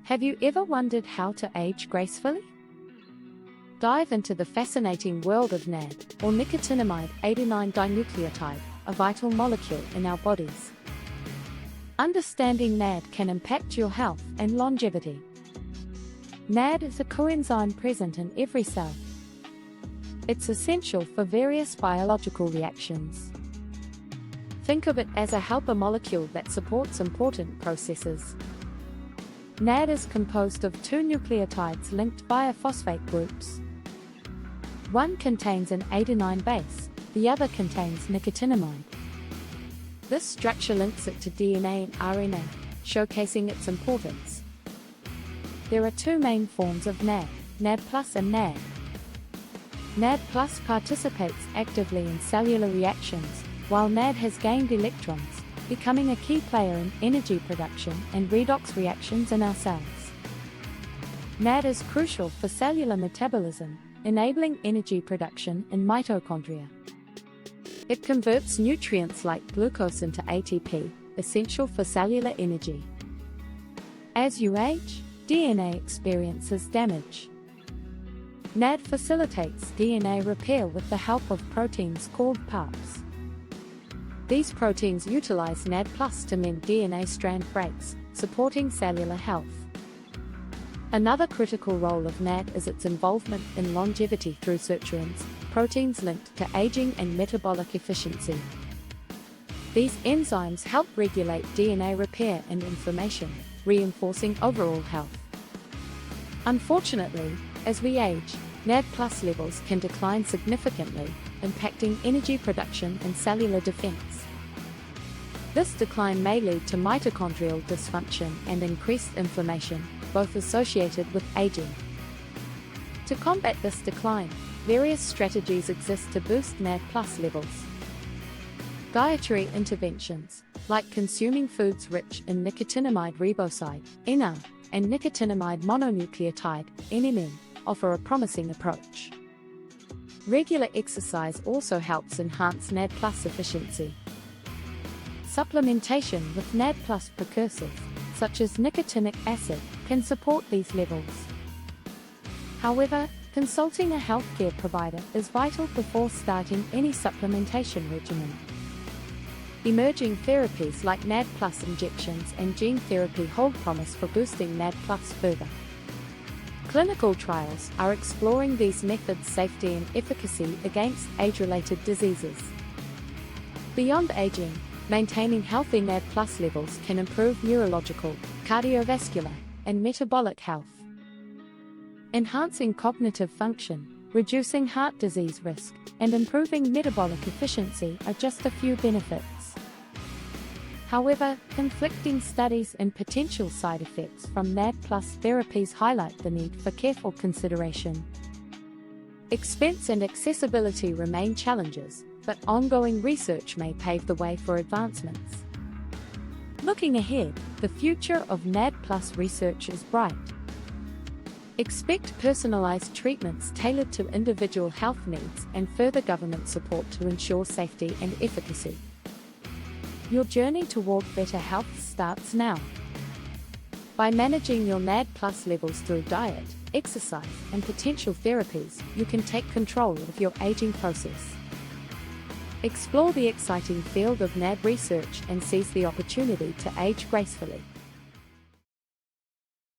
Have you ever wondered how to age gracefully? Dive into the fascinating world of NAD, or Nicotinamide Adenine Dinucleotide, a vital molecule in our bodies. Understanding NAD can impact your health and longevity. NAD is a coenzyme present in every cell. It's essential for various biological reactions. Think of it as a helper molecule that supports important processes. NAD is composed of two nucleotides linked via phosphate groups. One contains an adenine base, the other contains nicotinamide. This structure links it to DNA and RNA, showcasing its importance. There are two main forms of NAD, NAD+ and NAD. NAD+ participates actively in cellular reactions, while NAD has gained electrons, becoming a key player in energy production and redox reactions in our cells. NAD is crucial for cellular metabolism, enabling energy production in mitochondria. It converts nutrients like glucose into ATP, essential for cellular energy. As you age, DNA experiences damage. NAD facilitates DNA repair with the help of proteins called PARPs. These proteins utilize NAD+ to mend DNA strand breaks, supporting cellular health. Another critical role of NAD is its involvement in longevity through sirtuins, proteins linked to aging and metabolic efficiency. These enzymes help regulate DNA repair and inflammation, reinforcing overall health. Unfortunately, as we age, NAD+ levels can decline significantly, impacting energy production and cellular defense. This decline may lead to mitochondrial dysfunction and increased inflammation, both associated with aging. To combat this decline, various strategies exist to boost NAD+ levels. Dietary interventions, like consuming foods rich in nicotinamide riboside, NR, and nicotinamide mononucleotide, NMN, offer a promising approach. Regular exercise also helps enhance NAD+ efficiency. Supplementation with NAD+ precursors, such as nicotinic acid, can support these levels. However, consulting a healthcare provider is vital before starting any supplementation regimen. Emerging therapies like NAD+ injections and gene therapy hold promise for boosting NAD+ further. Clinical trials are exploring these methods' safety and efficacy against age-related diseases. Beyond aging, maintaining healthy NAD+ levels can improve neurological, cardiovascular, and metabolic health. Enhancing cognitive function, reducing heart disease risk, and improving metabolic efficiency are just a few benefits. However, conflicting studies and potential side effects from NAD+ therapies highlight the need for careful consideration. Expense and accessibility remain challenges, but ongoing research may pave the way for advancements. Looking ahead, the future of NAD+ research is bright. Expect personalized treatments tailored to individual health needs and further government support to ensure safety and efficacy. Your journey toward better health starts now. By managing your NAD+ levels through diet, exercise, and potential therapies, you can take control of your aging process. Explore the exciting field of NAD research and seize the opportunity to age gracefully.